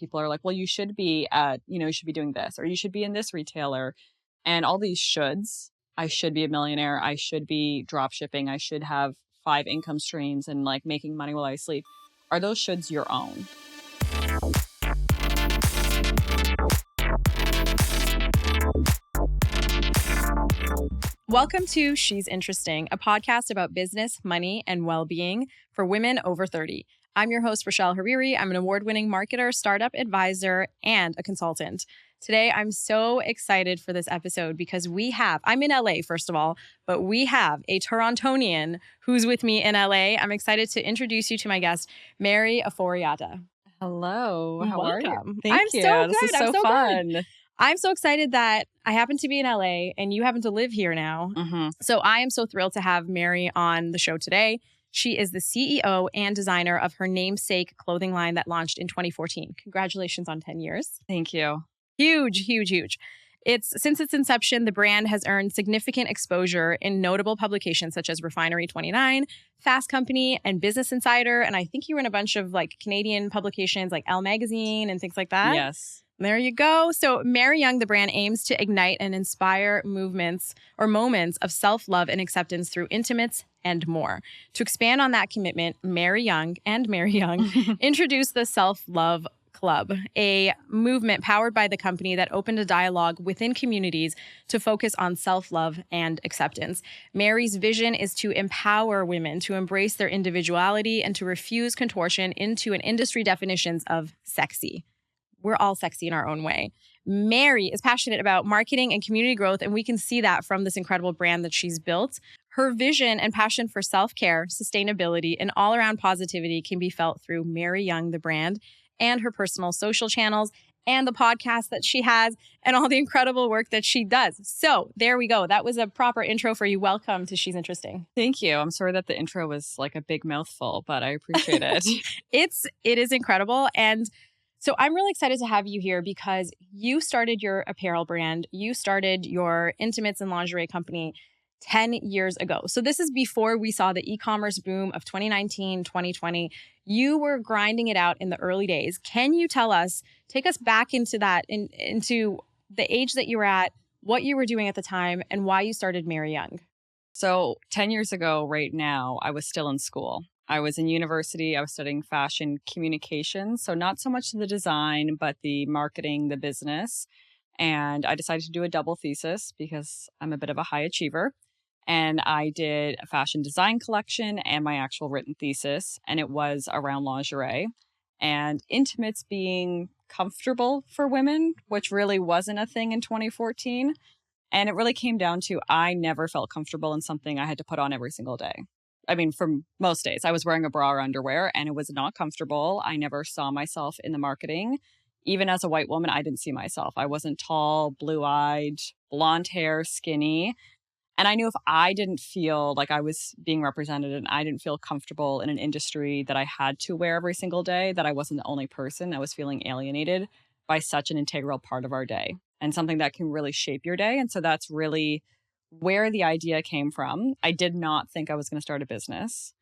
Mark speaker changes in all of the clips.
Speaker 1: people are like, well, you should be at, you should be doing this, or you should be in this retailer, and all these shoulds. I should be a millionaire. I should be drop shipping. I should have 5 income streams and like making money while I sleep. Are those shoulds your own?
Speaker 2: Welcome to She's Interesting, a podcast about business, money, and well-being for women over 30. I'm your host, Rashel Hariri. I'm an award-winning marketer, startup advisor, and a consultant. Today, I'm so excited for this episode because I'm in LA, first of all, but we have a Torontonian who's with me in LA. I'm excited to introduce you to my guest, Mary Aforiata.
Speaker 1: Hello. How are you?
Speaker 2: I'm
Speaker 1: you.
Speaker 2: So
Speaker 1: this
Speaker 2: good.
Speaker 1: is so fun.
Speaker 2: Good. I'm so excited that I happen to be in LA and you happen to live here now.
Speaker 1: Mm-hmm.
Speaker 2: So I am so thrilled to have Mary on the show today. She is the CEO and designer of her namesake clothing line that launched in 2014. Congratulations on 10 years.
Speaker 1: Thank you.
Speaker 2: Huge, huge, huge. Since its inception, the brand has earned significant exposure in notable publications such as Refinery 29, Fast Company, and Business Insider. And I think you were in a bunch of like Canadian publications like Elle Magazine and things like that.
Speaker 1: Yes.
Speaker 2: There you go. So Mary Young, the brand, aims to ignite and inspire movements or moments of self-love and acceptance through intimates and more. To expand on that commitment, Mary Young introduced the Self-Love Club, a movement powered by the company that opened a dialogue within communities to focus on self-love and acceptance. Mary's vision is to empower women to embrace their individuality and to refuse contortion into an industry definitions of sexy. We're all sexy in our own way. Mary is passionate about marketing and community growth, and we can see that from this incredible brand that she's built. Her vision and passion for self-care, sustainability, and all-around positivity can be felt through Mary Young, the brand, and her personal social channels, and the podcast that she has, and all the incredible work that she does. So there we go. That was a proper intro for you. Welcome to She's Interesting.
Speaker 1: Thank you. I'm sorry that the intro was like a big mouthful, but I appreciate it.
Speaker 2: It is incredible. And so I'm really excited to have you here because you started your apparel brand. You started your intimates and lingerie company 10 years ago. So this is before we saw the e-commerce boom of 2019, 2020. You were grinding it out in the early days. Can you take us back into that, into the age that you were at, what you were doing at the time, and why you started Mary Young?
Speaker 1: So 10 years ago, right now, I was still in school. I was in university. I was studying fashion communications. So not so much the design, but the marketing, the business. And I decided to do a double thesis because I'm a bit of a high achiever. And I did a fashion design collection and my actual written thesis. And it was around lingerie and intimates being comfortable for women, which really wasn't a thing in 2014. And it really came down to I never felt comfortable in something I had to put on every single day. I mean, for most days, I was wearing a bra or underwear and it was not comfortable. I never saw myself in the marketing. Even as a white woman, I didn't see myself. I wasn't tall, blue-eyed, blonde hair, skinny. And I knew if I didn't feel like I was being represented and I didn't feel comfortable in an industry that I had to wear every single day, that I wasn't the only person that was feeling alienated by such an integral part of our day and something that can really shape your day. And so that's really where the idea came from. I did not think I was going to start a business.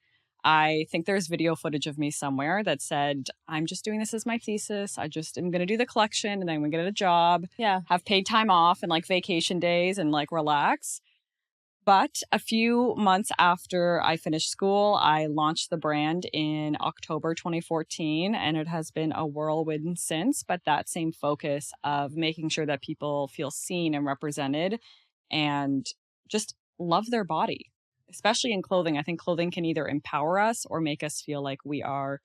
Speaker 1: I think there's video footage of me somewhere that said, I'm just doing this as my thesis. I just am going to do the collection and then I'm going to get a job, have paid time off and like vacation days and like relax. But a few months after I finished school, I launched the brand in October 2014, and it has been a whirlwind since. But that same focus of making sure that people feel seen and represented and just love their body, especially in clothing. I think clothing can either empower us or make us feel like we are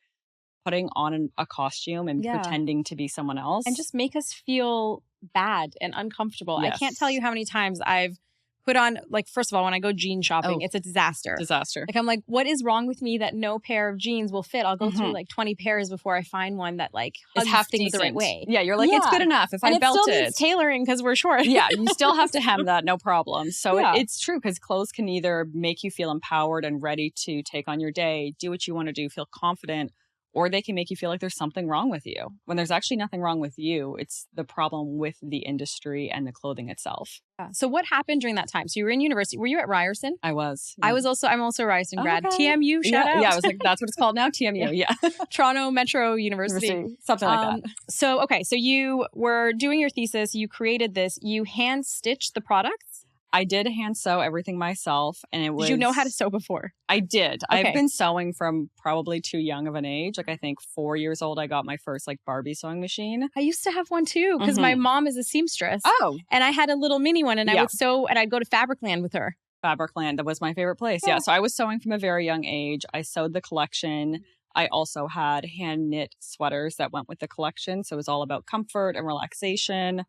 Speaker 1: putting on a costume and pretending to be someone else.
Speaker 2: And just make us feel bad and uncomfortable.
Speaker 1: Yes.
Speaker 2: I can't tell you how many times I've put on, like, first of all, when I go jean shopping, it's a disaster. Like, I'm like, what is wrong with me that no pair of jeans will fit? I'll go through like 20 pairs before I find one that like hugs things the right way.
Speaker 1: Yeah, you're like, it's good enough if I belt it.
Speaker 2: And it still needs tailoring because we're short.
Speaker 1: Yeah, you still have to hem that, no problem. So it's true because clothes can either make you feel empowered and ready to take on your day, do what you want to do, feel confident, or they can make you feel like there's something wrong with you when there's actually nothing wrong with you. It's the problem with the industry and the clothing itself.
Speaker 2: Yeah. So what happened during that time? So you were in university. Were you at Ryerson?
Speaker 1: I was.
Speaker 2: I'm
Speaker 1: Yeah.
Speaker 2: also a Ryerson grad.
Speaker 1: Okay.
Speaker 2: TMU, shout out.
Speaker 1: Yeah, I was like, that's what it's called now, TMU. Yeah.
Speaker 2: Toronto Metro University.
Speaker 1: Something like that.
Speaker 2: So you were doing your thesis, you created this, you hand stitched the products?
Speaker 1: I did hand sew everything myself, and it was...
Speaker 2: Did you know how to sew before?
Speaker 1: I did.
Speaker 2: Okay.
Speaker 1: I've been sewing from probably too young of an age. Like I think 4 years old, I got my first like Barbie sewing machine.
Speaker 2: I used to have one too because my mom is a seamstress.
Speaker 1: Oh.
Speaker 2: And I had a little mini one and I would sew and I'd go to Fabricland with her.
Speaker 1: Fabricland, that was my favorite place. Yeah. So I was sewing from a very young age. I sewed the collection. I also had hand knit sweaters that went with the collection. So it was all about comfort and relaxation.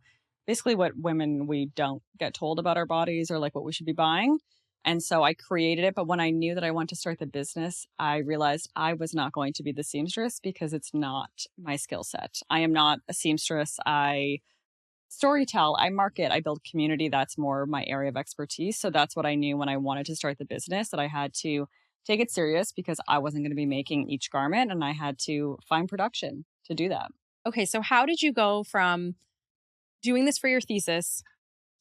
Speaker 1: Basically what women, we don't get told about our bodies or like what we should be buying. And so I created it. But when I knew that I wanted to start the business, I realized I was not going to be the seamstress because it's not my skill set. I am not a seamstress. I storytell, I market, I build community. That's more my area of expertise. So that's what I knew when I wanted to start the business, that I had to take it serious because I wasn't going to be making each garment and I had to find production to do that.
Speaker 2: Okay. So how did you go from doing this for your thesis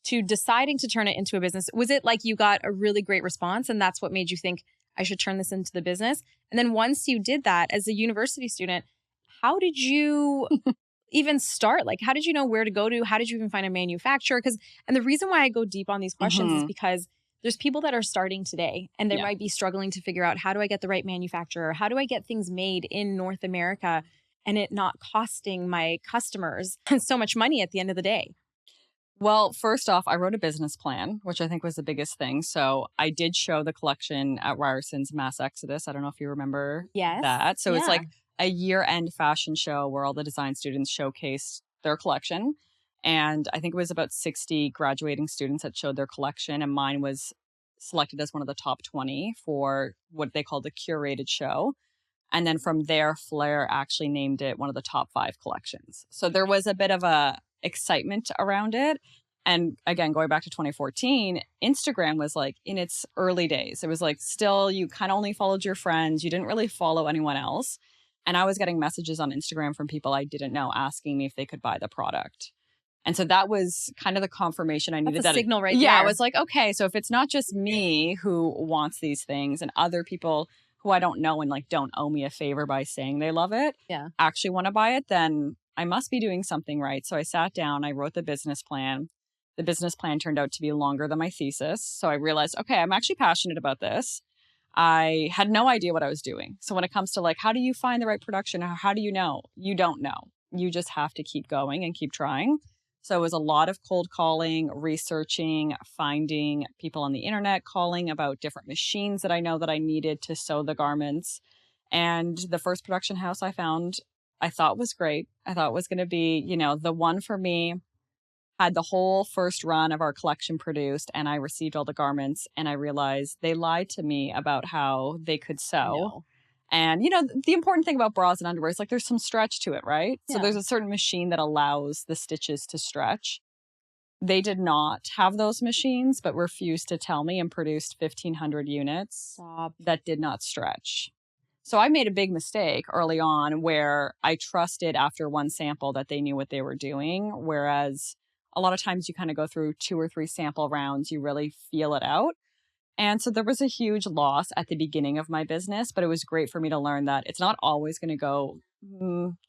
Speaker 2: to deciding to turn it into a business? Was it like you got a really great response and that's what made you think I should turn this into the business? And then once you did that as a university student, how did you even start? Like, how did you know where to go to? How did you even find a manufacturer? And the reason why I go deep on these questions is because there's people that are starting today and they might be struggling to figure out, how do I get the right manufacturer? How do I get things made in North America and it not costing my customers so much money at the end of the day?
Speaker 1: Well, first off, I wrote a business plan, which I think was the biggest thing. So I did show the collection at Ryerson's Mass Exodus. I don't know if you remember that. So it's like a year-end fashion show where all the design students showcased their collection. And I think it was about 60 graduating students that showed their collection. And mine was selected as one of the top 20 for what they called the curated show. And then from there, Flair actually named it one of the top 5 collections. So there was a bit of a excitement around it. And again, going back to 2014, Instagram was like in its early days. It was like still you kind of only followed your friends. You didn't really follow anyone else. And I was getting messages on Instagram from people I didn't know asking me if they could buy the product. And so that was kind of the confirmation I needed.
Speaker 2: That's a signal right there.
Speaker 1: Yeah, I was like, okay, so if it's not just me who wants these things and other people who I don't know and like don't owe me a favor by saying they love it, actually want to buy it, then I must be doing something right. So I sat down, I wrote the business plan. The business plan turned out to be longer than my thesis. So I realized, okay, I'm actually passionate about this. I had no idea what I was doing. So when it comes to like, how do you find the right production? How do you know? You don't know. You just have to keep going and keep trying. So it was a lot of cold calling, researching, finding people on the internet, calling about different machines that I know that I needed to sew the garments. And the first production house I found, I thought was great. I thought was going to be, the one for me. Had the whole first run of our collection produced and I received all the garments and I realized they lied to me about how they could sew.
Speaker 2: No.
Speaker 1: And, the important thing about bras and underwear is like there's some stretch to it, right? Yeah. So there's a certain machine that allows the stitches to stretch. They did not have those machines, but refused to tell me and produced 1,500 units that did not stretch. So I made a big mistake early on where I trusted after one sample that they knew what they were doing, whereas a lot of times you kind of go through 2 or 3 sample rounds, you really feel it out. And so there was a huge loss at the beginning of my business, but it was great for me to learn that it's not always going to go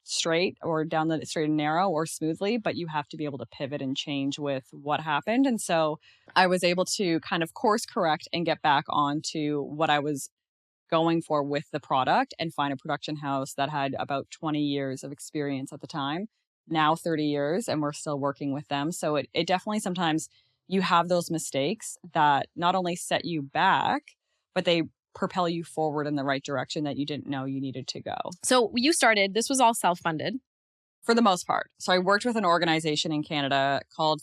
Speaker 1: straight or down the straight and narrow or smoothly, but you have to be able to pivot and change with what happened. And so I was able to kind of course correct and get back onto what I was going for with the product and find a production house that had about 20 years of experience at the time, now 30 years, and we're still working with them. So it definitely sometimes you have those mistakes that not only set you back, but they propel you forward in the right direction that you didn't know you needed to go.
Speaker 2: So this was all self-funded?
Speaker 1: For the most part. So I worked with an organization in Canada called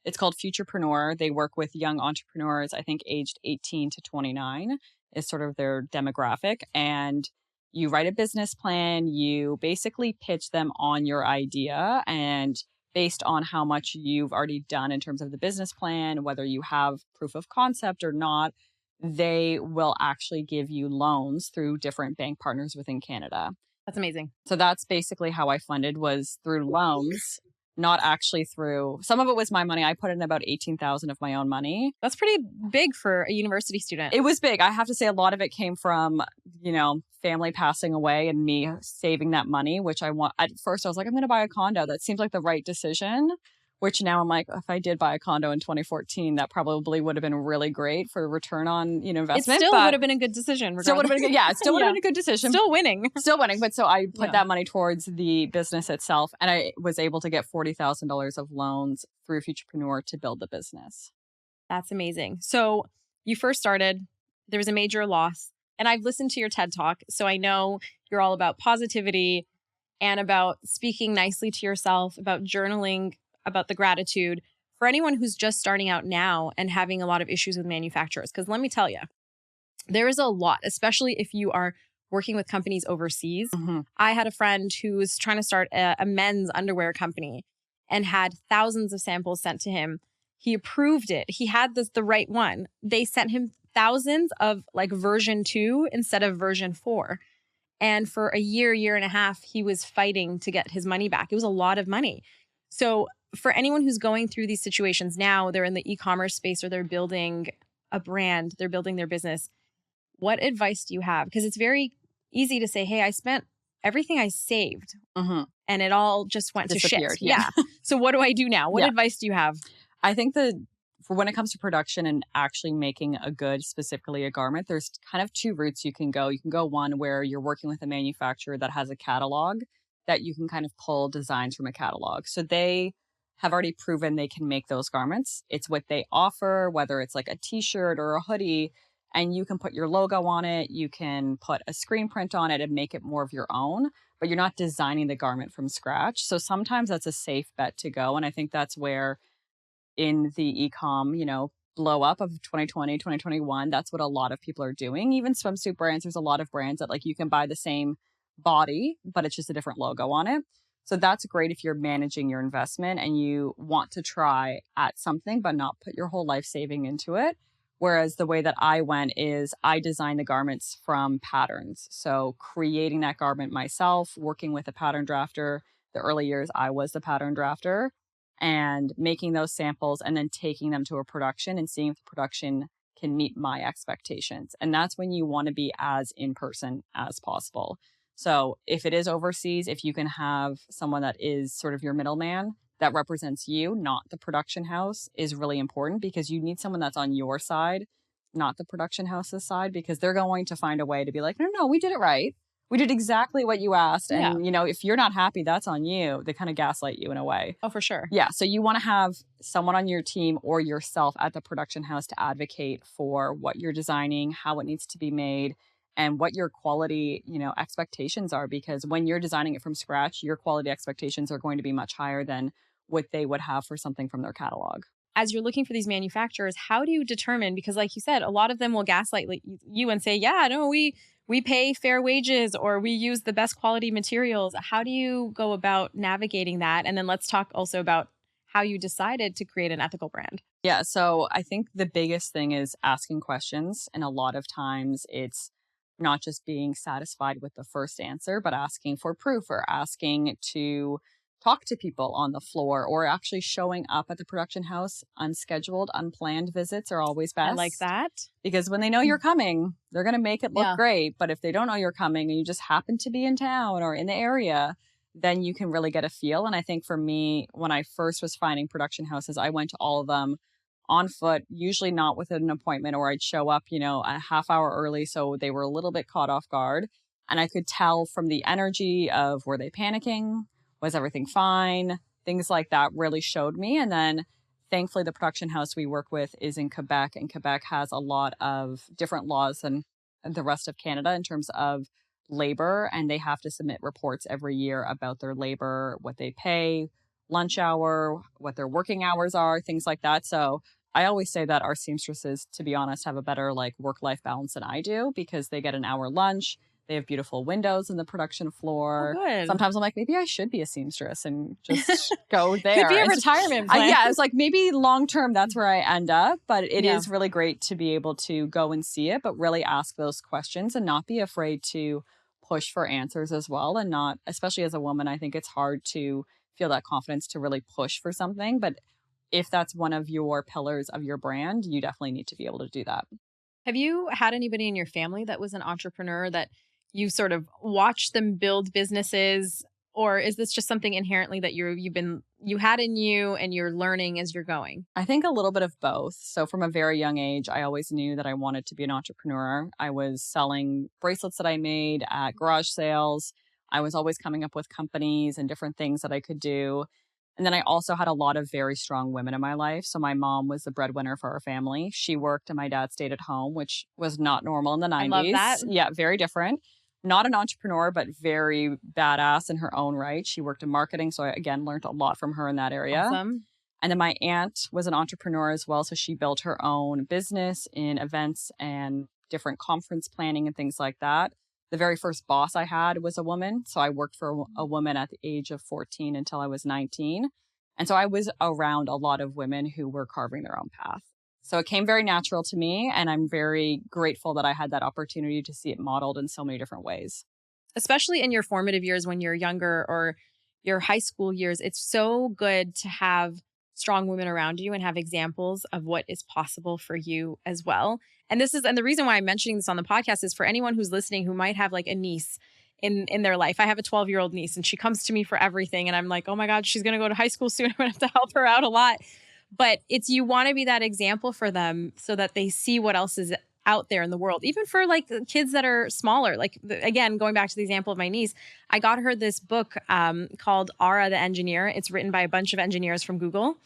Speaker 1: Futurepreneur. They work with young entrepreneurs, I think aged 18 to 29 is sort of their demographic. And you write a business plan, you basically pitch them on your idea, and based on how much you've already done in terms of the business plan, whether you have proof of concept or not, they will actually give you loans through different bank partners within Canada.
Speaker 2: That's amazing.
Speaker 1: So that's basically how I funded, was through loans, not actually through, some of it was my money. I put in about 18,000 of my own money.
Speaker 2: That's pretty big for a university student.
Speaker 1: It was big. I have to say a lot of it came from, family passing away and me saving that money, which at first I was like, I'm going to buy a condo. That seems like the right decision, which now I'm like, if I did buy a condo in 2014, that probably would have been really great for return on, investment.
Speaker 2: It still would have been a good decision.
Speaker 1: Still would have been good. Yeah, it still would have been a good decision.
Speaker 2: Still winning.
Speaker 1: Still winning. But so I put that money towards the business itself, and I was able to get $40,000 of loans through Futurepreneur to build the business.
Speaker 2: That's amazing. So you first started, there was a major loss, and I've listened to your TED Talk, so I know you're all about positivity and about speaking nicely to yourself, about journaling, about the gratitude for anyone who's just starting out now and having a lot of issues with manufacturers. Because let me tell you, there is a lot, especially if you are working with companies overseas.
Speaker 1: Mm-hmm.
Speaker 2: I had a friend who was trying to start a men's underwear company and had thousands of samples sent to him. He approved it. He had the right one. They sent him thousands of like version 2 instead of version 4. And for a year and a half, he was fighting to get his money back. It was a lot of money. So for anyone who's going through these situations now, they're in the e-commerce space or they're building a brand, they're building their business. What advice do you have? Because it's very easy to say, hey, I spent everything I saved and it all just went to shit. Yeah. So what do I do now? What advice do you have?
Speaker 1: I think for when it comes to production and actually making a good, specifically a garment, there's kind of 2 routes you can go. You can go one where you're working with a manufacturer that has a catalog that you can kind of pull designs from a catalog. So they have already proven they can make those garments. It's what they offer, whether it's like a t-shirt or a hoodie, and you can put your logo on it. You can put a screen print on it and make it more of your own, but you're not designing the garment from scratch. So sometimes that's a safe bet to go. And I think that's where in the e-com, blow up of 2020, 2021, that's what a lot of people are doing. Even swimsuit brands, there's a lot of brands that like you can buy the same body, but it's just a different logo on it. So that's great if you're managing your investment and you want to try at something, but not put your whole life saving into it. Whereas the way that I went is I designed the garments from patterns. So creating that garment myself, working with a pattern drafter. The early years, I was the pattern drafter, and making those samples and then taking them to a production and seeing if the production can meet my expectations. And that's when you want to be as in person as possible. So if it is overseas, if you can have someone that is sort of your middleman that represents you, not the production house, is really important, because you need someone that's on your side, not the production house's side, because they're going to find a way to be like, no, we did it right. We did exactly what you asked. And, if you're not happy, that's on you. They kind of gaslight you in a way.
Speaker 2: Oh, for sure.
Speaker 1: Yeah. So you want to have someone on your team or yourself at the production house to advocate for what you're designing, how it needs to be made, and what your quality, expectations are. Because when you're designing it from scratch, your quality expectations are going to be much higher than what they would have for something from their catalog.
Speaker 2: As you're looking for these manufacturers, how do you determine, because like you said, a lot of them will gaslight you and say, yeah, no, we pay fair wages or we use the best quality materials. How do you go about navigating that? And then let's talk also about how you decided to create an ethical brand.
Speaker 1: Yeah. So I think the biggest thing is asking questions. And a lot of times it's not just being satisfied with the first answer, but asking for proof or asking to talk to people on the floor, or actually showing up at the production house. Unscheduled, unplanned visits are always best.
Speaker 2: I like that.
Speaker 1: Because when they know you're coming, they're going to make it look great. But if they don't know you're coming and you just happen to be in town or in the area, then you can really get a feel. And I think for me, when I first was finding production houses, I went to all of them on foot, usually not with an appointment, or I'd show up, a half hour early. So they were a little bit caught off guard. And I could tell from the energy of, were they panicking? Was everything fine? Things like that really showed me. And then thankfully, the production house we work with is in Quebec, and Quebec has a lot of different laws than the rest of Canada in terms of labor. And they have to submit reports every year about their labor, what they pay, lunch hour, what their working hours are, things like that. So I always say that our seamstresses, to be honest, have a better work-life balance than I do, because they get an hour lunch. They have beautiful windows in the production floor.
Speaker 2: Oh, good.
Speaker 1: Sometimes I'm like, maybe I should be a seamstress and just go there.
Speaker 2: Could be a retirement plan.
Speaker 1: Yeah, it's like maybe long term, that's where I end up. But it is really great to be able to go and see it, but really ask those questions and not be afraid to push for answers as well, and not, especially as a woman, I think it's hard to feel that confidence to really push for something. But if that's one of your pillars of your brand, you definitely need to be able to do that.
Speaker 2: Have you had anybody in your family that was an entrepreneur that you sort of watched them build businesses? Or is this just something inherently that you had in you and you're learning as you're going?
Speaker 1: I think a little bit of both. So from a very young age, I always knew that I wanted to be an entrepreneur. I was selling bracelets that I made at garage sales. I was always coming up with companies and different things that I could do. And then I also had a lot of very strong women in my life. So my mom was the breadwinner for our family. She worked and my dad stayed at home, which was not normal in the
Speaker 2: I
Speaker 1: 90s.
Speaker 2: love that.
Speaker 1: Yeah, very different. Not an entrepreneur, but very badass in her own right. She worked in marketing. So I, again, learned a lot from her in that area.
Speaker 2: Awesome.
Speaker 1: And then my aunt was an entrepreneur as well. So she built her own business in events and different conference planning and things like that. The very first boss I had was a woman. So I worked for a woman at the age of 14 until I was 19. And so I was around a lot of women who were carving their own path. So it came very natural to me. And I'm very grateful that I had that opportunity to see it modeled in so many different ways.
Speaker 2: Especially in your formative years when you're younger or your high school years, it's so good to have strong women around you and have examples of what is possible for you as well. And the reason why I'm mentioning this on the podcast is for anyone who's listening who might have like a niece in their life. I have a 12-year-old niece and she comes to me for everything. And I'm like, oh my God, she's going to go to high school soon. I'm going to have to help her out a lot. But you want to be that example for them so that they see what else is out there in the world, even for like kids that are smaller. Like, again, going back to the example of my niece, I got her this book called Ara the Engineer. It's written by a bunch of engineers from Google.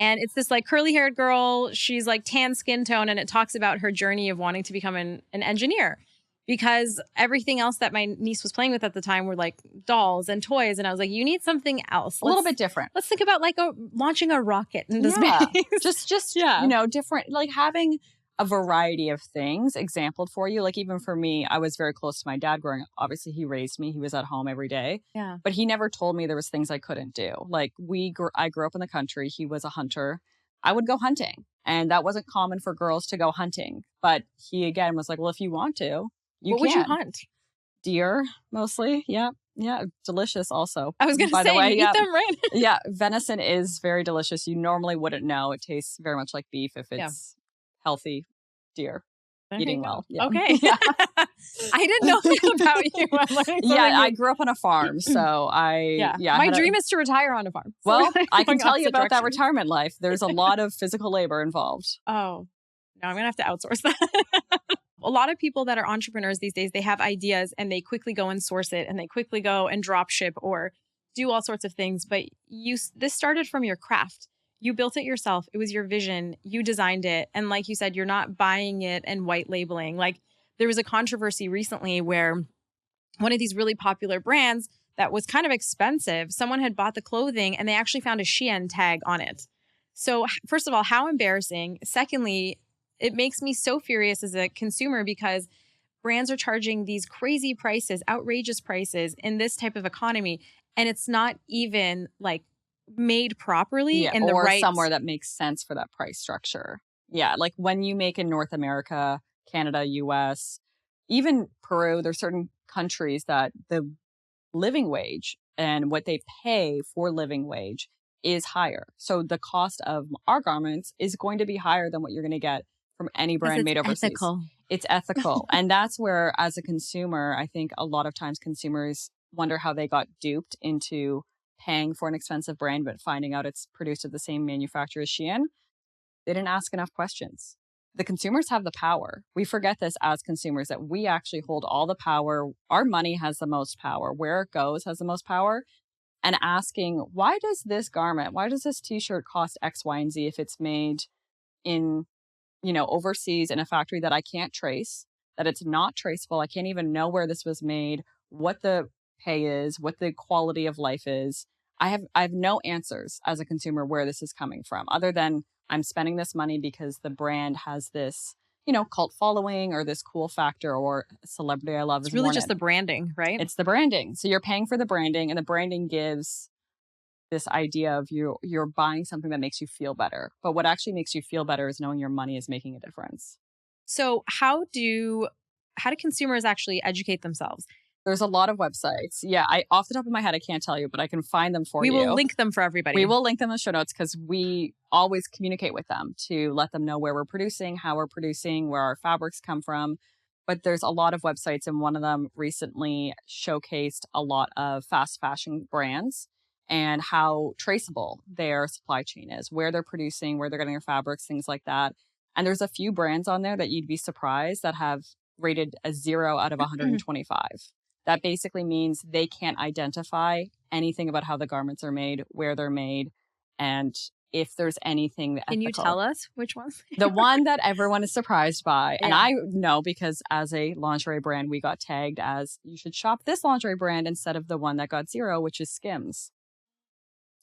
Speaker 2: And it's this like curly haired girl. She's like tan skin tone. And it talks about her journey of wanting to become an engineer, because everything else that my niece was playing with at the time were like dolls and toys. And I was like, you need something else.
Speaker 1: A little bit different.
Speaker 2: Let's think about like launching a rocket into space.
Speaker 1: just
Speaker 2: Yeah.
Speaker 1: different, like having a variety of things exampled for you. Like even for me, I was very close to my dad growing up. Obviously, he raised me. He was at home every day.
Speaker 2: Yeah.
Speaker 1: But he never told me there was things I couldn't do. Like I grew up in the country. He was a hunter. I would go hunting. And that wasn't common for girls to go hunting. But he again was like, well, if you want to, you
Speaker 2: what would
Speaker 1: can.
Speaker 2: you hunt?
Speaker 1: Deer, mostly. Yeah. Yeah. Delicious also.
Speaker 2: I was going to
Speaker 1: By
Speaker 2: say,
Speaker 1: the way,
Speaker 2: you eat them, right?
Speaker 1: Yeah. Venison is very delicious. You normally wouldn't know. It tastes very much like beef if it's healthy deer.
Speaker 2: There
Speaker 1: Eating
Speaker 2: you go.
Speaker 1: well. Yeah.
Speaker 2: Okay.
Speaker 1: Yeah.
Speaker 2: I didn't know that about you. I'm learning something
Speaker 1: Yeah, I
Speaker 2: new.
Speaker 1: grew up on a farm, so I
Speaker 2: My dream is to retire on a farm. So
Speaker 1: Well,
Speaker 2: we're
Speaker 1: I can
Speaker 2: going
Speaker 1: tell you
Speaker 2: opposite
Speaker 1: about that
Speaker 2: directions.
Speaker 1: retirement life. There's a lot of physical labor involved.
Speaker 2: Oh, no, I'm going to have to outsource that. A lot of people that are entrepreneurs these days, they have ideas and they quickly go and source it and they quickly go and drop ship or do all sorts of things. But this started from your craft. You built it yourself. It was your vision. You designed it. And like you said, you're not buying it and white labeling. Like there was a controversy recently where one of these really popular brands that was kind of expensive, someone had bought the clothing and they actually found a Shein tag on it. So first of all, how embarrassing. Secondly, it makes me so furious as a consumer because brands are charging these crazy prices, outrageous prices in this type of economy. And it's not even like made properly in the
Speaker 1: or
Speaker 2: right
Speaker 1: somewhere that makes sense for that price structure. Yeah, like when you make in North America, Canada, US, even Peru, there's certain countries that the living wage and what they pay for living wage is higher. So the cost of our garments is going to be higher than what you're going to get from any brand made overseas.
Speaker 2: Ethical.
Speaker 1: It's ethical. And that's where, as a consumer, I think a lot of times consumers wonder how they got duped into paying for an expensive brand, but finding out it's produced at the same manufacturer as Shein. They didn't ask enough questions. The consumers have the power. We forget this as consumers, that we actually hold all the power. Our money has the most power. Where it goes has the most power. And asking, why does this t-shirt cost X, Y, and Z if it's made in, overseas in a factory that I can't trace, that it's not traceable. I can't even know where this was made, what the pay is, what the quality of life is. I have no answers as a consumer where this is coming from, other than I'm spending this money because the brand has this, cult following or this cool factor or celebrity I love.
Speaker 2: It's really just the branding, right?
Speaker 1: It's the branding. So you're paying for the branding, and the branding gives this idea of you're buying something that makes you feel better. But what actually makes you feel better is knowing your money is making a difference.
Speaker 2: So how do consumers actually educate themselves?
Speaker 1: There's a lot of websites. Yeah, off the top of my head, I can't tell you, but I can find them for
Speaker 2: We
Speaker 1: you.
Speaker 2: will link them for everybody.
Speaker 1: We will link them in the show notes because we always communicate with them to let them know where we're producing, how we're producing, where our fabrics come from. But there's a lot of websites, and one of them recently showcased a lot of fast fashion brands and how traceable their supply chain is, where they're producing, where they're getting their fabrics, things like that. And there's a few brands on there that you'd be surprised that have rated a 0 out of 125. That basically means they can't identify anything about how the garments are made, where they're made, and if there's anything ethical.
Speaker 2: Can you tell us which ones?
Speaker 1: The one that everyone is surprised by, and
Speaker 2: Yeah.
Speaker 1: I know because as a lingerie brand, we got tagged as you should shop this lingerie brand instead of the one that got 0, which is Skims.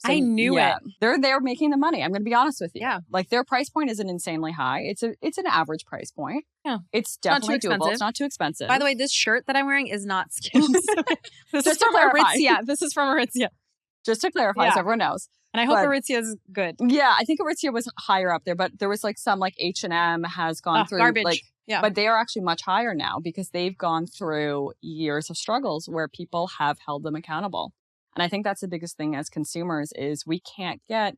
Speaker 2: I knew it.
Speaker 1: They're making the money. I'm going to be honest with you.
Speaker 2: Yeah.
Speaker 1: Like their price point isn't insanely high. It's an average price point.
Speaker 2: Yeah.
Speaker 1: It's definitely
Speaker 2: too
Speaker 1: doable.
Speaker 2: expensive.
Speaker 1: It's not too expensive.
Speaker 2: By the way, this shirt that I'm wearing is not Skims. This is
Speaker 1: to
Speaker 2: from
Speaker 1: clarify.
Speaker 2: Aritzia. This is from Aritzia.
Speaker 1: Just to clarify,
Speaker 2: Yeah.
Speaker 1: so everyone knows.
Speaker 2: And I hope
Speaker 1: But-
Speaker 2: Aritzia is good.
Speaker 1: Yeah, I think Aritzia was higher up there, but there was like some like H&M has gone through
Speaker 2: Garbage.
Speaker 1: like,
Speaker 2: Yeah.
Speaker 1: but they are actually much higher now because they've gone through years of struggles where people have held them accountable. And I think that's the biggest thing as consumers is we can't get,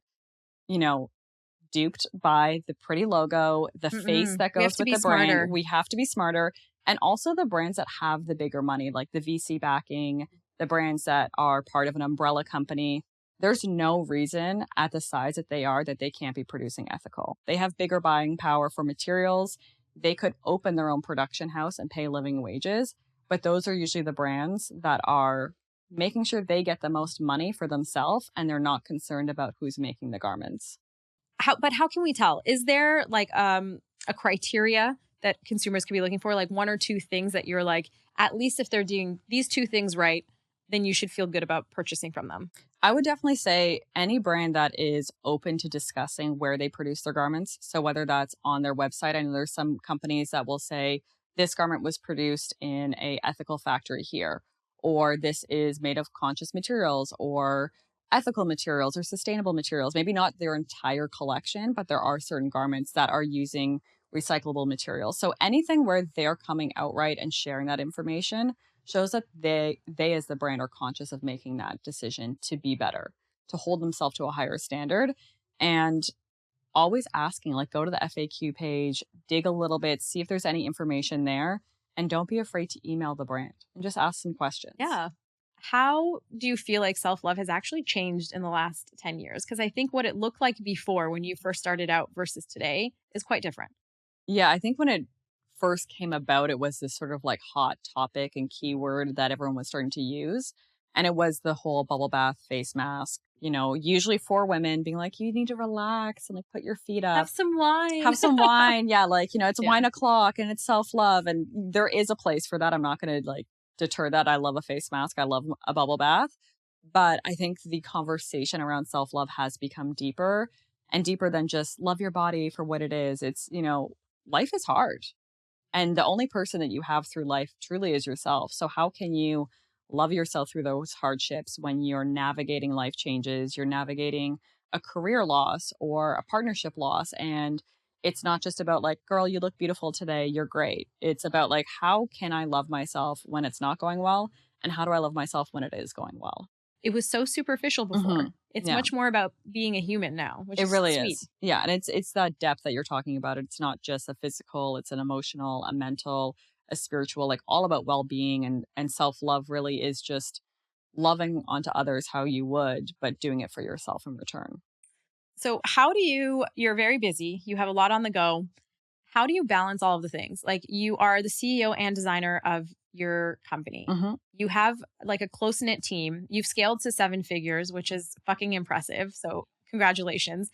Speaker 1: duped by the pretty logo, the face that
Speaker 2: We have
Speaker 1: goes
Speaker 2: to
Speaker 1: with
Speaker 2: be
Speaker 1: the brand.
Speaker 2: smarter.
Speaker 1: We have to be smarter. And also the brands that have the bigger money, like the VC backing, the brands that are part of an umbrella company. There's no reason at the size that they are that they can't be producing ethical. They have bigger buying power for materials. They could open their own production house and pay living wages. But those are usually the brands that are making sure they get the most money for themselves and they're not concerned about who's making the garments.
Speaker 2: But how can we tell? Is there like a criteria that consumers could be looking for? Like 1 or 2 things that you're like, at least if they're doing these 2 things right, then you should feel good about purchasing from them.
Speaker 1: I would definitely say any brand that is open to discussing where they produce their garments. So whether that's on their website, I know there's some companies that will say this garment was produced in a ethical factory here, or this is made of conscious materials or ethical materials or sustainable materials. Maybe not their entire collection, but there are certain garments that are using recyclable materials. So anything where they're coming outright and sharing that information shows that they as the brand are conscious of making that decision to be better, to hold themselves to a higher standard, and always asking, like go to the FAQ page, dig a little bit, see if there's any information there, and don't be afraid to email the brand and just ask some questions.
Speaker 2: Yeah. How do you feel like self-love has actually changed in the last 10 years? Because I think what it looked like before when you first started out versus today is quite different.
Speaker 1: Yeah, I think when it first came about, it was this sort of like hot topic and keyword that everyone was starting to use. And it was the whole bubble bath face mask, usually for women being like, you need to relax and like put your feet up.
Speaker 2: Have some wine.
Speaker 1: Have some wine. Yeah, like, it's
Speaker 2: Yeah.
Speaker 1: wine o'clock and it's self-love. And there is a place for that. I'm not going to like deter that. I love a face mask. I love a bubble bath. But I think the conversation around self-love has become deeper and deeper than just love your body for what it is. It's, life is hard. And the only person that you have through life truly is yourself. So how can you love yourself through those hardships when you're navigating life changes, you're navigating a career loss or a partnership loss? And it's not just about like, girl, you look beautiful today, you're great. It's about like, how can I love myself when it's not going well? And how do I love myself when it is going well?
Speaker 2: It was so superficial before. It's
Speaker 1: Yeah.
Speaker 2: much more about being a human now, which
Speaker 1: It
Speaker 2: is
Speaker 1: really
Speaker 2: sweet.
Speaker 1: is. Yeah. And it's that depth that you're talking about. It's not just a physical, it's an emotional, a mental, a spiritual, like all about well-being, and self-love really is just loving onto others how you would, but doing it for yourself in return.
Speaker 2: So you're very busy, you have a lot on the go. How do you balance all of the things? Like you are the CEO and designer of your company.
Speaker 1: Mhm.
Speaker 2: You have like a close-knit team. You've scaled to 7 figures, which is fucking impressive. So congratulations.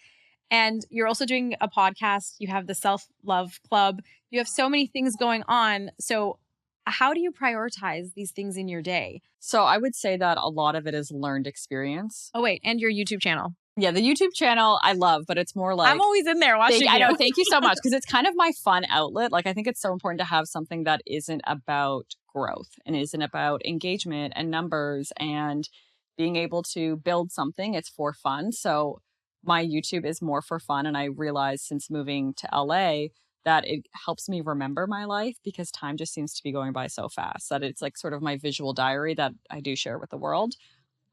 Speaker 2: And you're also doing a podcast. You have the self-love club. You have so many things going on. So how do you prioritize these things in your day?
Speaker 1: So I would say that a lot of it is learned experience.
Speaker 2: Oh, wait. And your YouTube channel.
Speaker 1: Yeah, the YouTube channel I love, but it's more like
Speaker 2: I'm always in there watching
Speaker 1: I know.
Speaker 2: you.
Speaker 1: Thank you so much. Because it's kind of my fun outlet. Like, I think it's so important to have something that isn't about growth and isn't about engagement and numbers and being able to build something. It's for fun. So my YouTube is more for fun. And I realized since moving to LA, that it helps me remember my life because time just seems to be going by so fast that it's like sort of my visual diary that I do share with the world.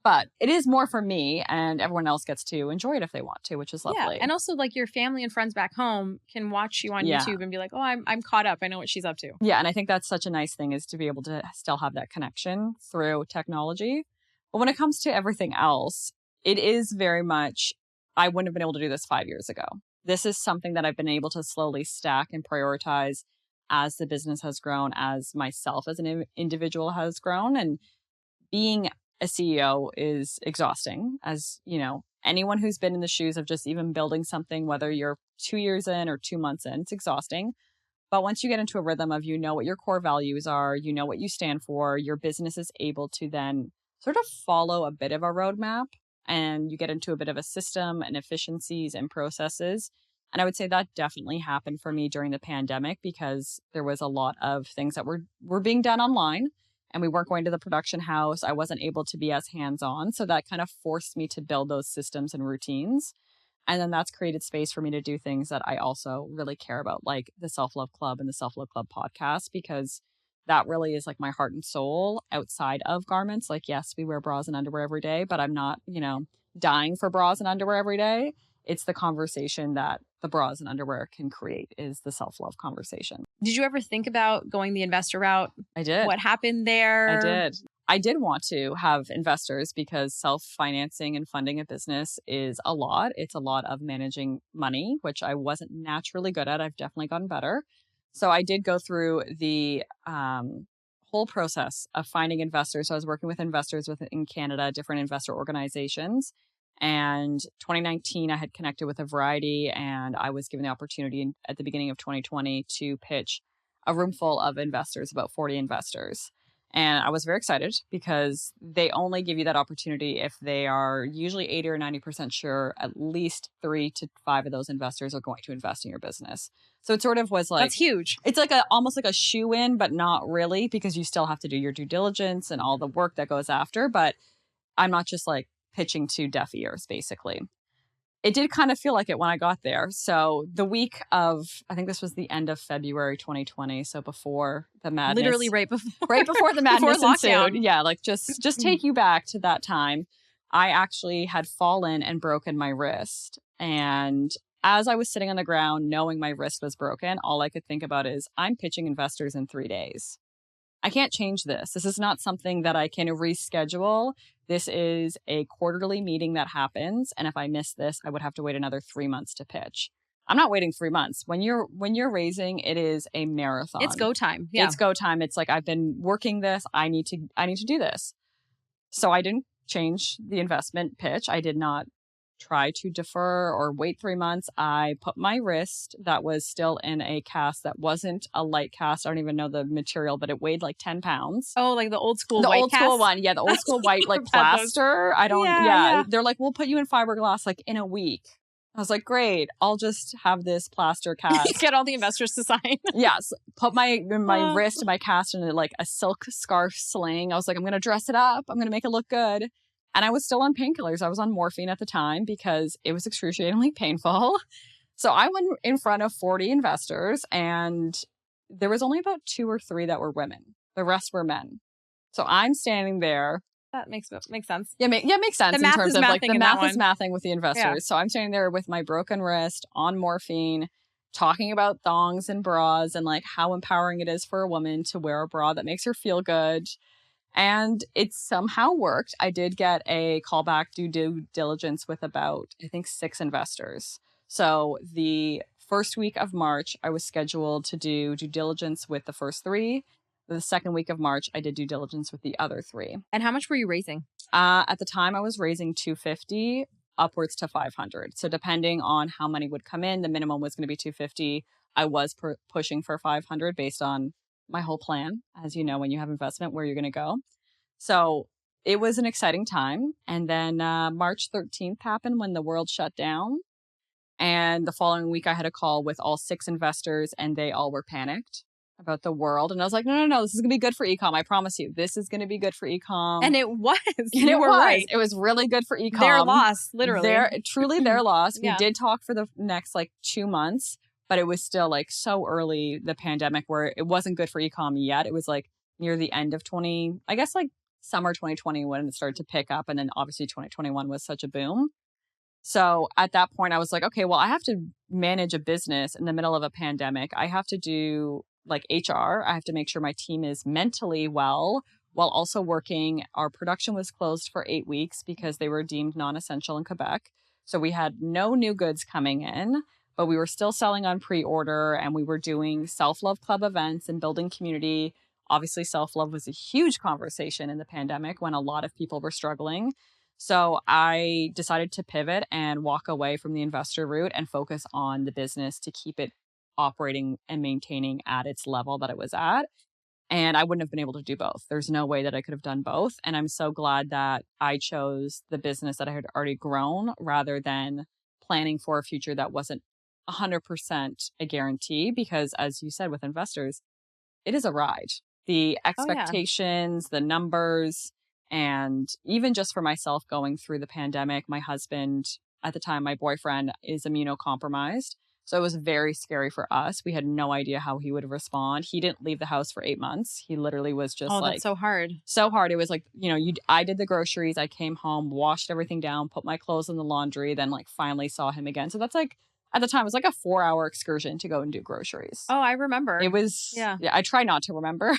Speaker 1: But it is more for me, and everyone else gets to enjoy it if they want to, which is
Speaker 2: Yeah.
Speaker 1: lovely.
Speaker 2: And also like your family and friends back home can watch you on
Speaker 1: Yeah.
Speaker 2: YouTube and be like, oh, I'm caught up. I know what she's up to.
Speaker 1: Yeah. And I think that's such a nice thing, is to be able to still have that connection through technology. But when it comes to everything else, it is very much, I wouldn't have been able to do this 5 years ago. This is something that I've been able to slowly stack and prioritize as the business has grown, as myself as an individual has grown. And being a CEO is exhausting, as you know, anyone who's been in the shoes of just even building something, whether you're 2 years in or 2 months in, it's exhausting. But once you get into a rhythm of, you know, what your core values are, you know what you stand for, your business is able to then sort of follow a bit of a roadmap, and you get into a bit of a system and efficiencies and processes. And I would say that definitely happened for me during the pandemic, because there was a lot of things that were being done online, and we weren't going to the production house. I wasn't able to be as hands-on. So that kind of forced me to build those systems and routines. And then that's created space for me to do things that I also really care about, like the Self-Love Club and the Self-Love Club podcast, because that really is like my heart and soul outside of garments. Like, yes, we wear bras and underwear every day, but I'm not, you know, dying for bras and underwear every day. It's the conversation that the bras and underwear can create, is the self-love conversation.
Speaker 2: Did you ever think about going the investor route?
Speaker 1: I did.
Speaker 2: What happened there?
Speaker 1: I did want to have investors, because self-financing and funding a business is a lot. It's a lot of managing money, which I wasn't naturally good at. I've definitely gotten better. So I did go through the whole process of finding investors. So I was working with investors in Canada, different investor organizations. And 2019, I had connected with a variety, and I was given the opportunity at the beginning of 2020 to pitch a room full of investors, about 40 investors. And I was very excited, because they only give you that opportunity if they are usually 80 or 90% sure at least 3 to 5 of those investors are going to invest in your business. So it sort of was like,
Speaker 2: that's huge.
Speaker 1: It's like almost like a shoe in, but not really, because you still have to do your due diligence and all the work that goes after. But I'm not just like pitching to deaf ears, basically. It did kind of feel like it when I got there. So the week of, I think this was the end of February 2020. So before the madness.
Speaker 2: Literally right before.
Speaker 1: Right before the madness
Speaker 2: before
Speaker 1: ensued.
Speaker 2: lockdown.
Speaker 1: Yeah, like just take you back to that time. I actually had fallen and broken my wrist. And as I was sitting on the ground, knowing my wrist was broken, all I could think about is, I'm pitching investors in 3 days. I can't change this. This is not something that I can reschedule. This is a quarterly meeting that happens. And if I miss this, I would have to wait another 3 months to pitch. I'm not waiting 3 months. When you're raising, it is a marathon.
Speaker 2: It's go time. Yeah.
Speaker 1: It's go time. It's like, I've been working this. I need to do this. So I didn't change the investment pitch. I did not try to defer or wait 3 months. I put my wrist, that was still in a cast that wasn't a light cast. I don't even know the material, but it weighed like 10 pounds.
Speaker 2: Oh, like the old school
Speaker 1: the
Speaker 2: white
Speaker 1: old
Speaker 2: cast?
Speaker 1: school one. Yeah, the old school white like plaster. I don't,
Speaker 2: Yeah.
Speaker 1: They're like, we'll put you in fiberglass like in a week. I was like, great, I'll just have this plaster cast.
Speaker 2: Get all the investors to sign.
Speaker 1: Yes. Put my wrist and my cast in like a silk scarf sling. I was like, I'm going to dress it up. I'm going to make it look good. And I was still on painkillers. I was on morphine at the time because it was excruciatingly painful. So I went in front of 40 investors, and there was only about 2 or 3 that were women. The rest were men. So I'm standing there.
Speaker 2: That makes sense.
Speaker 1: Yeah, makes sense
Speaker 2: The
Speaker 1: in
Speaker 2: math
Speaker 1: terms
Speaker 2: is
Speaker 1: of like
Speaker 2: mathing
Speaker 1: the
Speaker 2: in
Speaker 1: math
Speaker 2: that
Speaker 1: is
Speaker 2: one.
Speaker 1: mathing with the investors.
Speaker 2: Yeah.
Speaker 1: So I'm standing there with my broken wrist on morphine, talking about thongs and bras and like how empowering it is for a woman to wear a bra that makes her feel good. And it somehow worked. I did get a callback due diligence with about, I think, 6 investors. So the first week of March, I was scheduled to do due diligence with the first 3. The second week of March, I did due diligence with the other 3.
Speaker 2: And how much were you raising?
Speaker 1: At the time, I was raising $250 upwards to $500. So depending on how many would come in, the minimum was going to be $250. I was pushing for $500 based on my whole plan, as you know, when you have investment, where you're going to go. So it was an exciting time. And then March 13th happened when the world shut down. And the following week, I had a call with all 6 investors, and they all were panicked about the world. And I was like, no, this is going to be good for e-com. I promise you, this is going to be good for e-com.
Speaker 2: And it was.
Speaker 1: You were right. It was really good for e-com.
Speaker 2: Their loss, literally.
Speaker 1: Truly their loss. We
Speaker 2: Yeah.
Speaker 1: did talk for the next like 2 months. but it was still like so early, the pandemic, where it wasn't good for ecom yet. It was like near the end of I guess like summer 2020 when it started to pick up. And then obviously 2021 was such a boom. So at that point, I was like, okay, well, I have to manage a business in the middle of a pandemic. I have to do like HR. I have to make sure my team is mentally well while also working. Our production was closed for 8 weeks because they were deemed non-essential in Quebec. So we had no new goods coming in, but we were still selling on pre-order, and we were doing self-love club events and building community. Obviously, self-love was a huge conversation in the pandemic when a lot of people were struggling. So I decided to pivot and walk away from the investor route and focus on the business to keep it operating and maintaining at its level that it was at. And I wouldn't have been able to do both. There's no way that I could have done both. And I'm so glad that I chose the business that I had already grown rather than planning for a future that wasn't 100% a guarantee. Because as you said, with investors, it is a ride. The
Speaker 2: Oh, yeah.
Speaker 1: expectations, the numbers, and even just for myself going through the pandemic, my husband, at the time, my boyfriend, is immunocompromised. So it was very scary for us. We had no idea how he would respond. He didn't leave the house for 8 months. He literally was just
Speaker 2: Oh, that's
Speaker 1: like,
Speaker 2: so hard.
Speaker 1: so hard. It was like, I did the groceries. I came home, washed everything down, put my clothes in the laundry, then like finally saw him again. So that's like, at the time, it was like a 4-hour excursion to go and do groceries.
Speaker 2: Oh, I remember.
Speaker 1: It was,
Speaker 2: Yeah.
Speaker 1: I try not to remember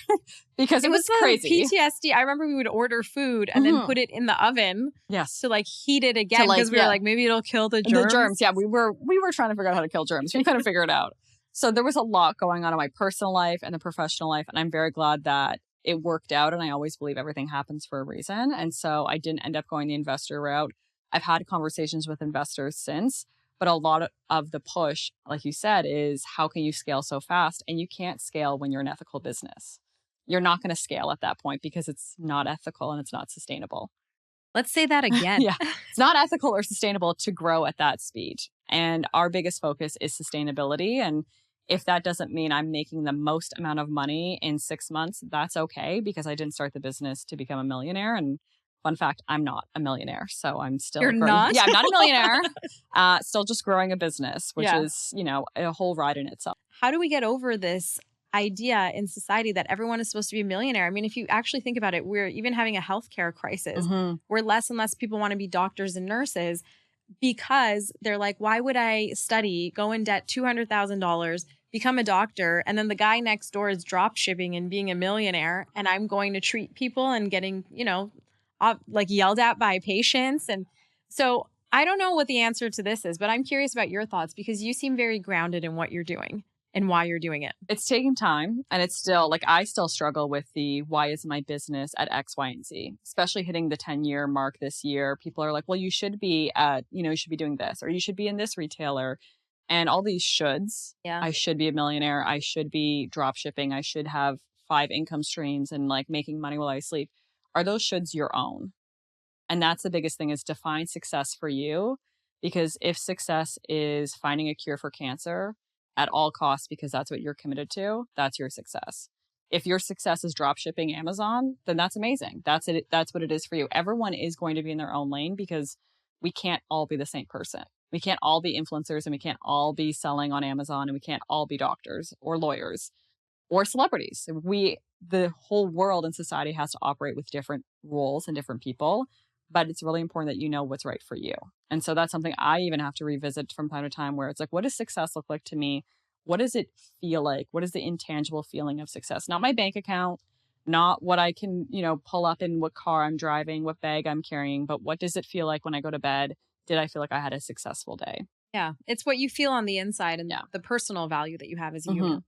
Speaker 1: because it was
Speaker 2: the
Speaker 1: crazy.
Speaker 2: PTSD. I remember we would order food and then put it in the oven
Speaker 1: Yes.
Speaker 2: to like heat it again because we were like, maybe it'll kill the germs.
Speaker 1: The germs. Yeah. We were trying to figure out how to kill germs. We couldn't figure it out. So there was a lot going on in my personal life and the professional life. And I'm very glad that it worked out. And I always believe everything happens for a reason. And so I didn't end up going the investor route. I've had conversations with investors since. But a lot of the push, like you said, is how can you scale so fast? And you can't scale when you're an ethical business. You're not going to scale at that point because it's not ethical and it's not sustainable.
Speaker 2: Let's say that again.
Speaker 1: Yeah. It's not ethical or sustainable to grow at that speed. And our biggest focus is sustainability. And if that doesn't mean I'm making the most amount of money in 6 months, that's okay, because I didn't start the business to become a millionaire. And fun fact, I'm not a millionaire. So I'm still
Speaker 2: You're not?
Speaker 1: Yeah, I'm not a millionaire. Still just growing a business, which
Speaker 2: Yeah.
Speaker 1: is, a whole ride in itself.
Speaker 2: How do we get over this idea in society that everyone is supposed to be a millionaire? I mean, if you actually think about it, we're even having a healthcare crisis where less and less people want to be doctors and nurses because they're like, why would I study, go in debt $200,000, become a doctor, and then the guy next door is drop shipping and being a millionaire, and I'm going to treat people and getting, like yelled at by patients. And so I don't know what the answer to this is, but I'm curious about your thoughts because you seem very grounded in what you're doing and why you're doing it.
Speaker 1: It's taking time, and it's still like I still struggle with the why is my business at X, Y, and Z, especially hitting the 10-year mark this year. People are like, well, you should be at, you should be doing this, or you should be in this retailer, and all these shoulds.
Speaker 2: Yeah.
Speaker 1: I should be a millionaire. I should be drop shipping. I should have 5 income streams and like making money while I sleep. Are those shoulds your own? And that's the biggest thing, is define success for you. Because if success is finding a cure for cancer at all costs, because that's what you're committed to, that's your success. If your success is drop shipping Amazon, then that's amazing. That's it. That's what it is for you. Everyone is going to be in their own lane because we can't all be the same person. We can't all be influencers, and we can't all be selling on Amazon, and we can't all be doctors or lawyers or celebrities. The whole world and society has to operate with different roles and different people, but it's really important that you know what's right for you. And so that's something I even have to revisit from time to time, where it's like, what does success look like to me? What does it feel like? What is the intangible feeling of success? Not my bank account, not what I can, pull up in, what car I'm driving, what bag I'm carrying, but what does it feel like when I go to bed? Did I feel like I had a successful day?
Speaker 2: Yeah. It's what you feel on the inside and the personal value that you have as a human.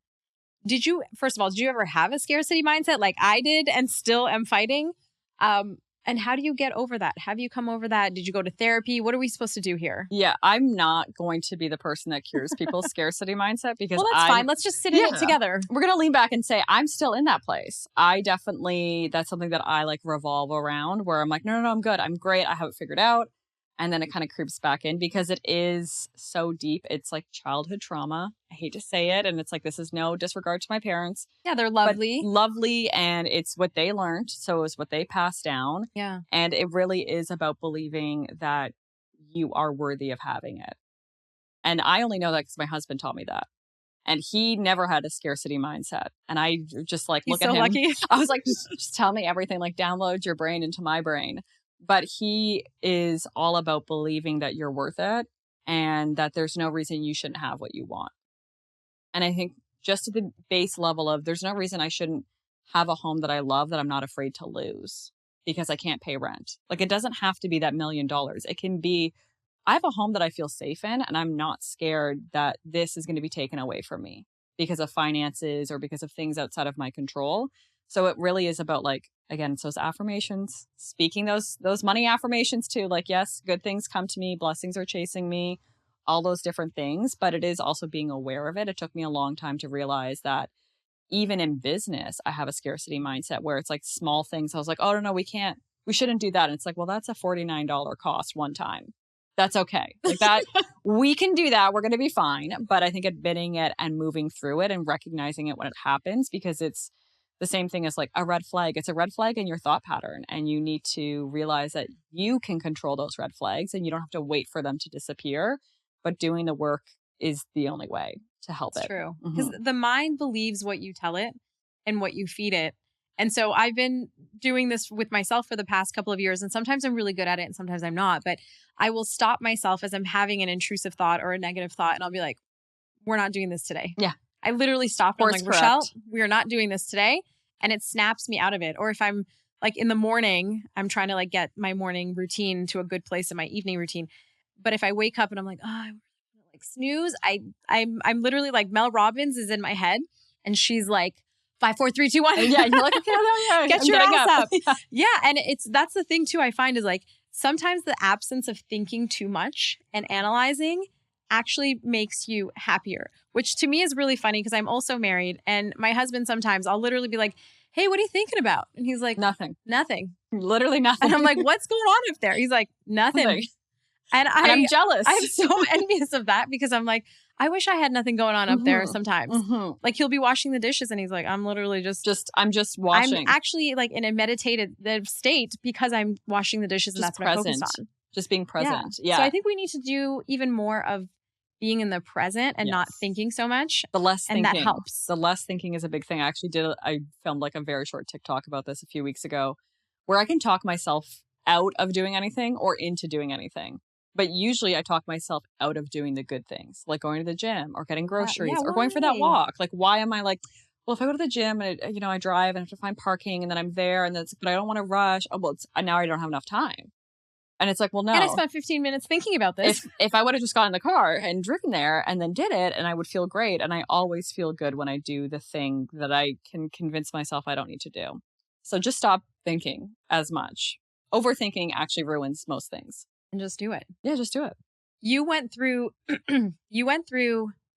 Speaker 2: First of all, did you ever have a scarcity mindset like I did and still am fighting? And how do you get over that? Have you come over that? Did you go to therapy? What are we supposed to do here?
Speaker 1: Yeah, I'm not going to be the person that cures people's scarcity mindset, because
Speaker 2: well, that's fine. Let's just sit in it together.
Speaker 1: We're going to lean back and say, I'm still in that place. That's something that I like revolve around, where I'm like, no, I'm good. I'm great. I have it figured out. And then it kind of creeps back in because it is so deep. It's like childhood trauma. I hate to say it. And it's like, this is no disregard to my parents.
Speaker 2: Yeah, they're lovely.
Speaker 1: Lovely. And it's what they learned. So it's what they passed down.
Speaker 2: Yeah.
Speaker 1: And it really is about believing that you are worthy of having it. And I only know that because my husband taught me that. And he never had a scarcity mindset. And I just like
Speaker 2: He's
Speaker 1: look at
Speaker 2: so
Speaker 1: him.
Speaker 2: lucky.
Speaker 1: I was like, just tell me everything, like download your brain into my brain. But he is all about believing that you're worth it and that there's no reason you shouldn't have what you want. And I think just at the base level of there's no reason I shouldn't have a home that I love that I'm not afraid to lose because I can't pay rent. Like it doesn't have to be that $1,000,000. It can be I have a home that I feel safe in and I'm not scared that this is going to be taken away from me because of finances or because of things outside of my control. So it really is about like again, it's those affirmations, speaking those money affirmations too. Like yes, good things come to me, blessings are chasing me, all those different things, but it is also being aware of it. It took me a long time to realize that even in business, I have a scarcity mindset where it's like small things. I was like, oh, no, we shouldn't do that. And it's like, well, that's a $49 cost one time. That's okay. Like that, we can do that. We're going to be fine. But I think admitting it and moving through it and recognizing it when it happens, because it's the same thing as like a red flag. It's a red flag in your thought pattern. And you need to realize that you can control those red flags and you don't have to wait for them to disappear. But doing the work is the only way to help
Speaker 2: It's
Speaker 1: it.
Speaker 2: true. Because the mind believes what you tell it and what you feed it. And so I've been doing this with myself for the past couple of years. And sometimes I'm really good at it and sometimes I'm not. But I will stop myself as I'm having an intrusive thought or a negative thought. And I'll be like, we're not doing this today.
Speaker 1: Yeah.
Speaker 2: I literally stop. I'm like,
Speaker 1: Course
Speaker 2: Rashel,
Speaker 1: correct.
Speaker 2: we are not doing this today. And it snaps me out of it. Or if I'm like in the morning, I'm trying to like get my morning routine to a good place in my evening routine. But if I wake up and I'm like, oh, I like snooze, I'm literally like Mel Robbins is in my head and she's like 5, 4, 3, 2, 1.
Speaker 1: Yeah, you're like, okay, yeah,
Speaker 2: Get your ass up.
Speaker 1: Yeah.
Speaker 2: Yeah. And that's the thing too, I find is like sometimes the absence of thinking too much and analyzing actually makes you happier, which to me is really funny because I'm also married and my husband sometimes I'll literally be like, hey, what are you thinking about? And he's like,
Speaker 1: Nothing.
Speaker 2: Literally nothing. And I'm like, what's going on up there? He's like, nothing. And I'm jealous. I'm so envious of that because I'm like, I wish I had nothing going on up there sometimes. Like he'll be washing the dishes and he's like, I'm literally
Speaker 1: I'm just watching.
Speaker 2: I'm actually like in a meditative state because I'm washing the dishes and that's what I focus on.
Speaker 1: Just being present. Yeah.
Speaker 2: So I think we need to do even more of being in the present and not thinking so much.
Speaker 1: The less thinking.
Speaker 2: And that helps.
Speaker 1: The less thinking is a big thing. I filmed like a very short TikTok about this a few weeks ago where I can talk myself out of doing anything or into doing anything. But usually I talk myself out of doing the good things, like going to the gym or getting groceries or going for that walk. Like, why am I like, well, if I go to the gym and, I drive and I have to find parking and then I'm there and but I don't want to rush. Oh, well, now I don't have enough time. And it's like, well, no.
Speaker 2: And I spent 15 minutes thinking about this.
Speaker 1: If I would have just gotten in the car and driven there and then did it and I would feel great. And I always feel good when I do the thing that I can convince myself I don't need to do. So just stop thinking as much. Overthinking actually ruins most things.
Speaker 2: And just do it.
Speaker 1: Yeah, just do it.
Speaker 2: You went through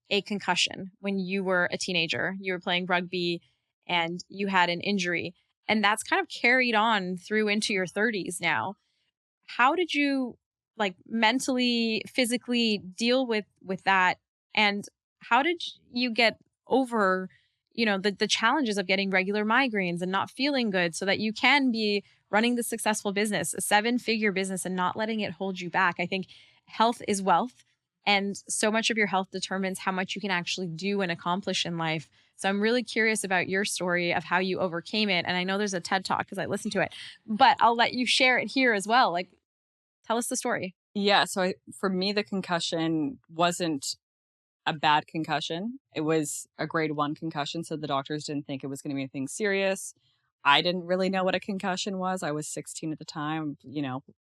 Speaker 2: a concussion when you were a teenager. You were playing rugby and you had an injury. And that's kind of carried on through into your 30s now. How did you like mentally, physically deal with that? And how did you get over, the challenges of getting regular migraines and not feeling good so that you can be running the successful business, a 7-figure business, and not letting it hold you back? I think health is wealth, and so much of your health determines how much you can actually do and accomplish in life. So I'm really curious about your story of how you overcame it. And I know there's a TED Talk because I listened to it, but I'll let you share it here as well. Like, tell us the story.
Speaker 1: Yeah. So for me, the concussion wasn't a bad concussion. It was a grade 1 concussion. So the doctors didn't think it was going to be anything serious. I didn't really know what a concussion was. I was 16 at the time.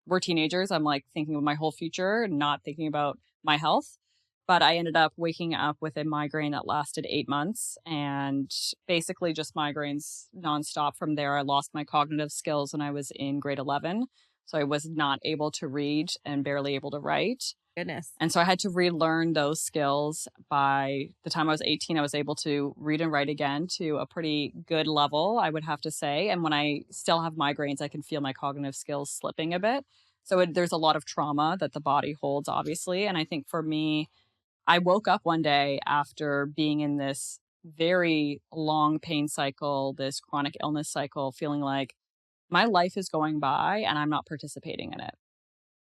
Speaker 1: We're teenagers. I'm like thinking of my whole future, not thinking about my health. But I ended up waking up with a migraine that lasted 8 months and basically just migraines nonstop from there. I lost my cognitive skills when I was in grade 11. So I was not able to read and barely able to write.
Speaker 2: Goodness.
Speaker 1: And so I had to relearn those skills. By the time I was 18, I was able to read and write again to a pretty good level, I would have to say. And when I still have migraines, I can feel my cognitive skills slipping a bit. So there's a lot of trauma that the body holds, obviously. And I think for me, I woke up one day after being in this very long pain cycle, this chronic illness cycle, feeling like my life is going by and I'm not participating in it.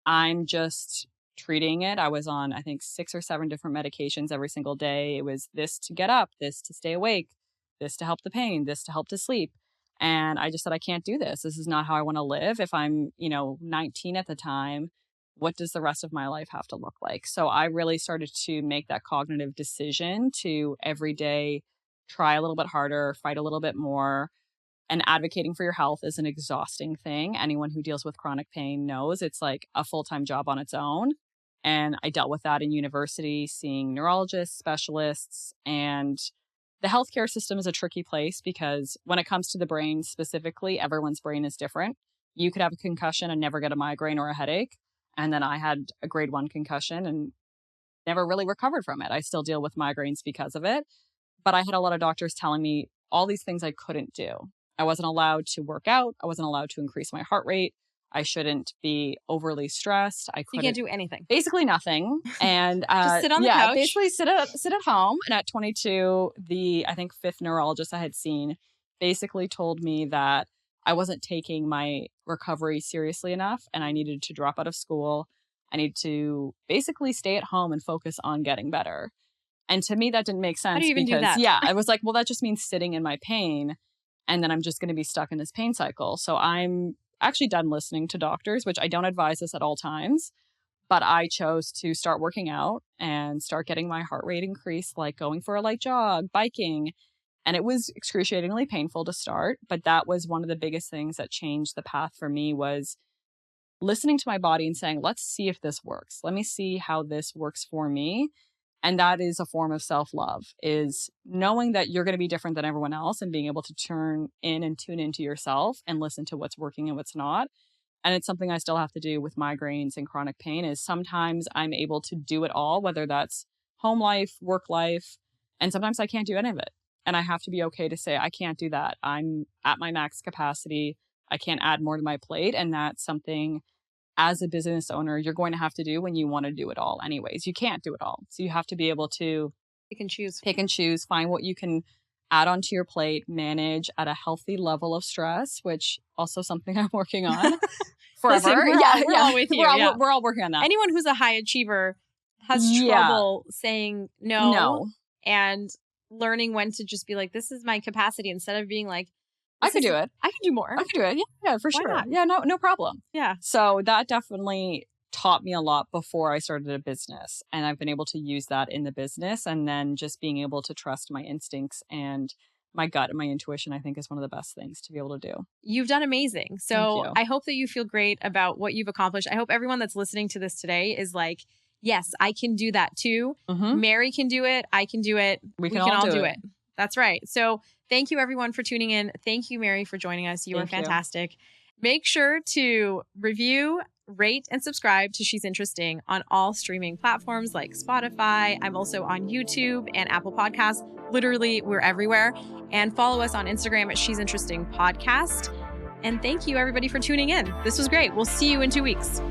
Speaker 1: I'm just treating it. I was on, I think, 6 or 7 different medications every single day. It was this to get up, this to stay awake, this to help the pain, this to help to sleep. And I just said, I can't do this. This is not how I want to live. If I'm, 19 at the time, what does the rest of my life have to look like? So I really started to make that cognitive decision to every day try a little bit harder, fight a little bit more. And advocating for your health is an exhausting thing. Anyone who deals with chronic pain knows it's like a full-time job on its own. And I dealt with that in university, seeing neurologists, specialists, and the healthcare system is a tricky place because when it comes to the brain specifically, everyone's brain is different. You could have a concussion and never get a migraine or a headache. And then I had a grade 1 concussion and never really recovered from it. I still deal with migraines because of it. But I had a lot of doctors telling me all these things I couldn't do. I wasn't allowed to work out. I wasn't allowed to increase my heart rate. I shouldn't be overly stressed. I couldn't.
Speaker 2: You can't do anything.
Speaker 1: Basically nothing. And
Speaker 2: just sit on the couch.
Speaker 1: Basically sit at home. And at 22, the, I think, 5th neurologist I had seen basically told me that I wasn't taking my recovery seriously enough and I needed to drop out of school. I need to basically stay at home and focus on getting better. And to me, that didn't make sense.
Speaker 2: How do you even do that?
Speaker 1: Yeah, I was like, well, that just means sitting in my pain. And then I'm just going to be stuck in this pain cycle. So I'm actually done listening to doctors, which I don't advise this at all times. But I chose to start working out and start getting my heart rate increased, like going for a light jog, biking. And it was excruciatingly painful to start. But that was one of the biggest things that changed the path for me was listening to my body and saying, let's see if this works. Let me see how this works for me. And that is a form of self-love, is knowing that you're going to be different than everyone else and being able to turn in and tune into yourself and listen to what's working and what's not. And it's something I still have to do with migraines and chronic pain is sometimes I'm able to do it all, whether that's home life, work life, and sometimes I can't do any of it. And I have to be okay to say, I can't do that. I'm at my max capacity. I can't add more to my plate. And that's something as a business owner, you're going to have to do when you want to do it all anyways. You can't do it all. So you have to be able to
Speaker 2: pick
Speaker 1: and choose, find what you can add onto your plate, manage at a healthy level of stress, which also something I'm working on forever.
Speaker 2: Listen, we're all with you.
Speaker 1: We're all working on that.
Speaker 2: Anyone who's a high achiever has trouble saying no and learning when to just be like, this is my capacity instead of being like,
Speaker 1: I could do it.
Speaker 2: I can do more.
Speaker 1: I could do it. Yeah, for
Speaker 2: Why
Speaker 1: sure.
Speaker 2: not?
Speaker 1: Yeah, no problem.
Speaker 2: Yeah.
Speaker 1: So that definitely taught me a lot before I started a business. And I've been able to use that in the business. And then just being able to trust my instincts and my gut and my intuition, I think is one of the best things to be able to do.
Speaker 2: You've done amazing. So I hope that you feel great about what you've accomplished. I hope everyone that's listening to this today is like, yes, I can do that too.
Speaker 1: Mm-hmm.
Speaker 2: Mary can do it. I can do it.
Speaker 1: We can all do it.
Speaker 2: That's right. So thank you everyone for tuning in. Thank you, Mary, for joining us. You are fantastic. Make sure to review, rate, and subscribe to She's Interesting on all streaming platforms like Spotify. I'm also on YouTube and Apple Podcasts. Literally, we're everywhere. And follow us on Instagram at She's Interesting Podcast. And thank you everybody for tuning in. This was great. We'll see you in 2 weeks.